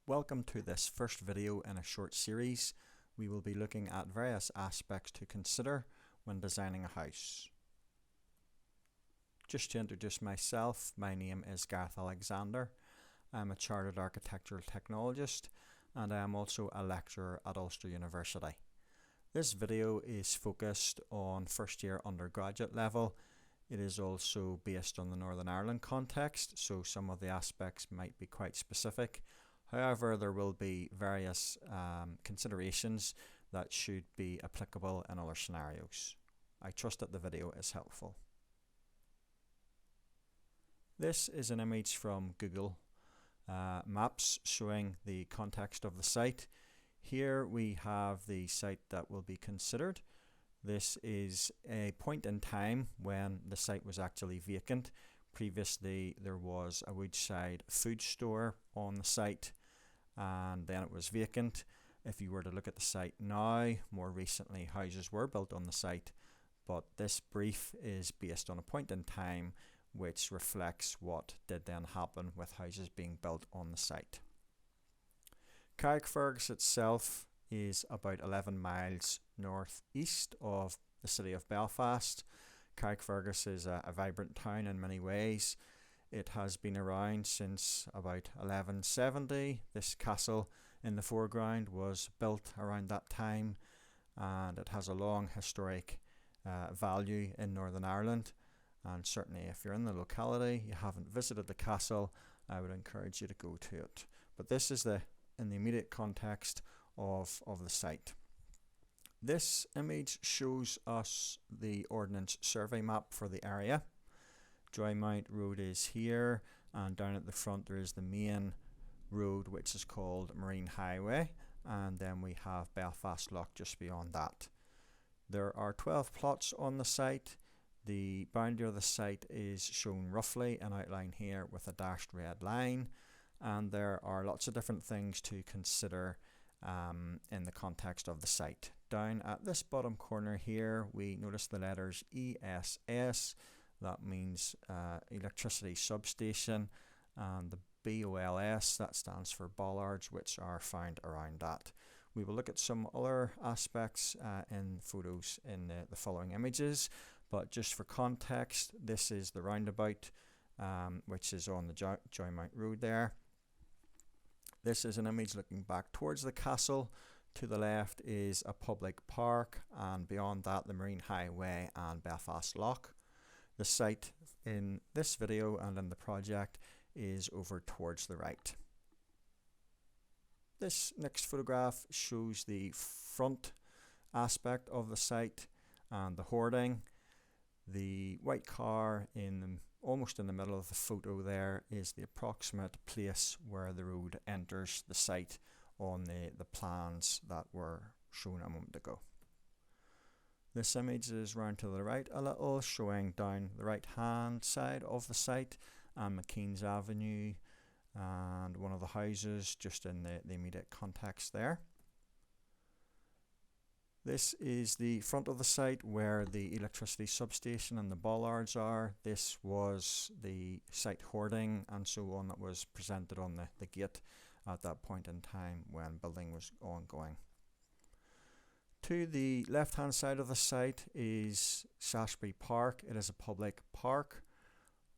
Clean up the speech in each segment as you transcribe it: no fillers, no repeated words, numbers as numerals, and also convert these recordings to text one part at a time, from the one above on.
Welcome to this first video in a short series. We will be looking at various aspects to consider when designing a house. Just to introduce myself, my name is Gareth Alexander. I'm a Chartered Architectural Technologist and I am also a lecturer at Ulster University. This video is focused on first year undergraduate level. It is also based on the Northern Ireland context, so some of the aspects might be quite specific. However, there will be various considerations that should be applicable in other scenarios. I trust that the video is helpful. This is an image from Google Maps showing the context of the site. Here we have the site that will be considered. This is a point in time when the site was actually vacant. Previously there was a woodside food store on the site and then it was vacant. If you were to look at the site now, more recently houses were built on the site, but this brief is based on a point in time which reflects what did then happen with houses being built on the site. Carrickfergus itself is about 11 miles northeast of the city of Belfast. Carrickfergus is a vibrant town in many ways. It has been around since about 1170. This castle in the foreground was built around that time and it has a long historic value in Northern Ireland, and certainly if you're in the locality, you haven't visited the castle, I would encourage you to go to it. But this is in the immediate context of the site. This image shows us the Ordnance Survey map for the area. Joymount Road is here, and down at the front there is the main road which is called Marine Highway, and then we have Belfast Lough just beyond that. There are 12 plots on the site. The boundary of the site is shown roughly and outlined here with a dashed red line, and there are lots of different things to consider in the context of the site. Down at this bottom corner here we notice the letters ESS. That means electricity substation, and the BOLS, that stands for bollards, which are found around that. We will look at some other aspects in photos in the following images, but just for context, this is the roundabout which is on the Joymount Road there. This is an image looking back towards the castle. To the left is a public park, and beyond that the Marine Highway and Belfast Lough. The site in this video and in the project is over towards the right. This next photograph shows the front aspect of the site and the hoarding. The white car almost in the middle of the photo there is the approximate place where the road enters the site on the plans that were shown a moment ago. This image is round to the right a little, showing down the right hand side of the site and McKean's Avenue and one of the houses just in the immediate context there. This is the front of the site where the electricity substation and the bollards are. This was the site hoarding and so on that was presented on the gate at that point in time when building was ongoing. To the left hand side of the site is Shaftesbury Park. It is a public park,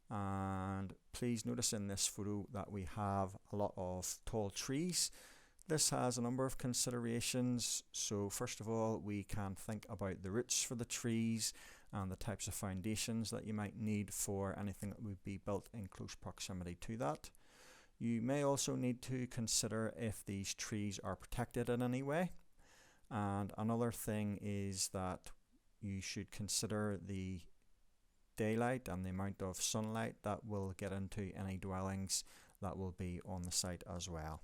and please notice in this photo that we have a lot of tall trees. This has a number of considerations. So first of all, we can think about the roots for the trees and the types of foundations that you might need for anything that would be built in close proximity to that. You may also need to consider if these trees are protected in any way. And another thing is that you should consider the daylight and the amount of sunlight that will get into any dwellings that will be on the site as well.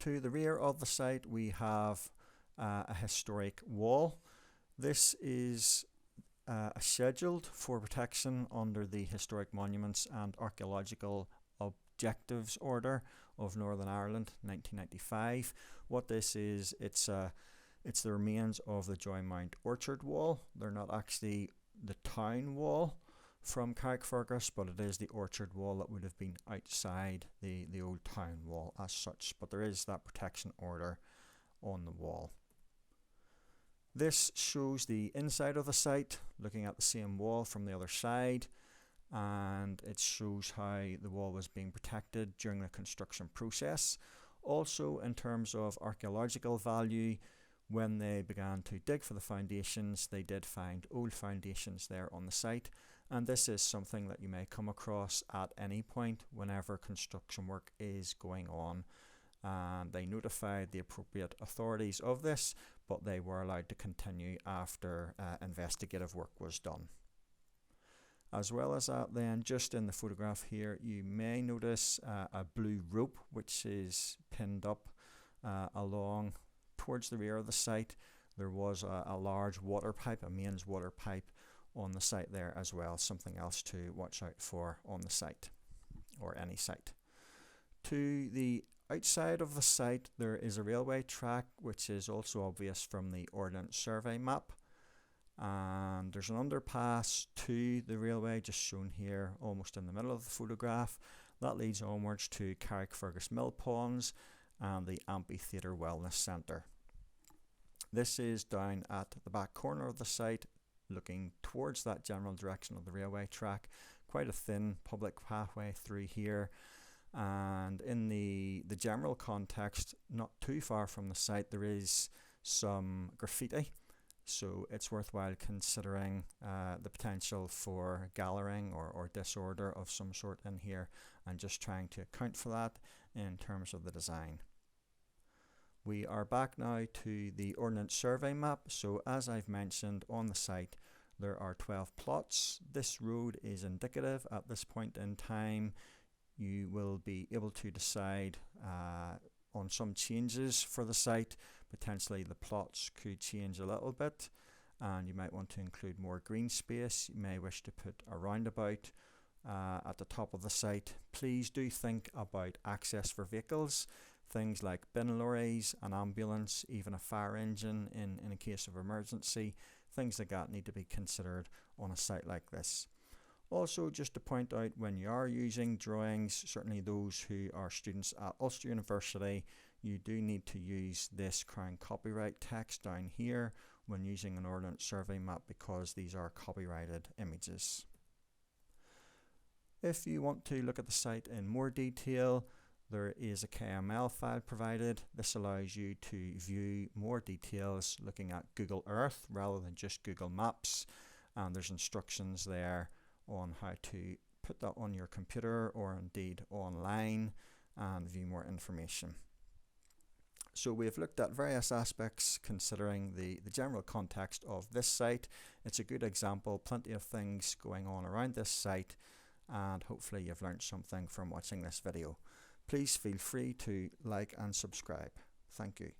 To the rear of the site we have a historic wall. This is scheduled for protection under the Historic Monuments and Archaeological Objectives Order of Northern Ireland 1995. What this is, it's the remains of the Joymount Orchard Wall. They're not actually the town wall, from Carrickfergus, but it is the orchard wall that would have been outside the old town wall as such, but there is that protection order on the wall. This shows the inside of the site, looking at the same wall from the other side, and it shows how the wall was being protected during the construction process. Also, in terms of archaeological value, when they began to dig for the foundations, they did find old foundations there on the site, and this is something that you may come across at any point whenever construction work is going on. And they notified the appropriate authorities of this, but they were allowed to continue after investigative work was done. As well as that, then, just in the photograph here, you may notice a blue rope which is pinned up along towards the rear of the site. There was a large water pipe, a mains water pipe on the site there as well, something else to watch out for on the site, or any site. To the outside of the site there is a railway track, which is also obvious from the Ordnance Survey map, and there's an underpass to the railway just shown here almost in the middle of the photograph that leads onwards to Carrickfergus Mill Ponds and the Amphitheatre Wellness Centre. This is down at the back corner of the site, looking towards that general direction of the railway track. Quite a thin public pathway through here, and in the general context, not too far from the site, there is some graffiti, so it's worthwhile considering the potential for gathering or disorder of some sort in here, and just trying to account for that in terms of the design. We are back now to the Ordnance Survey map. So as I've mentioned, on the site there are 12 plots. This road is indicative at this point in time. You will be able to decide on some changes for the site. Potentially the plots could change a little bit, and you might want to include more green space. You may wish to put a roundabout at the top of the site. Please do think about access for vehicles, things like bin lorries, an ambulance, even a fire engine in a case of emergency. Things like that need to be considered on a site like this. Also, just to point out, when you are using drawings, certainly those who are students at Ulster University, you do need to use this Crown copyright text down here when using an Ordnance Survey map, because these are copyrighted images. If you want to look at the site in more detail, there is a KML file provided. This allows you to view more details looking at Google Earth rather than just Google Maps, and there's instructions there on how to put that on your computer or indeed online and view more information. So we've looked at various aspects considering the general context of this site. It's a good example, plenty of things going on around this site, and hopefully you've learned something from watching this video. Please feel free to like and subscribe. Thank you.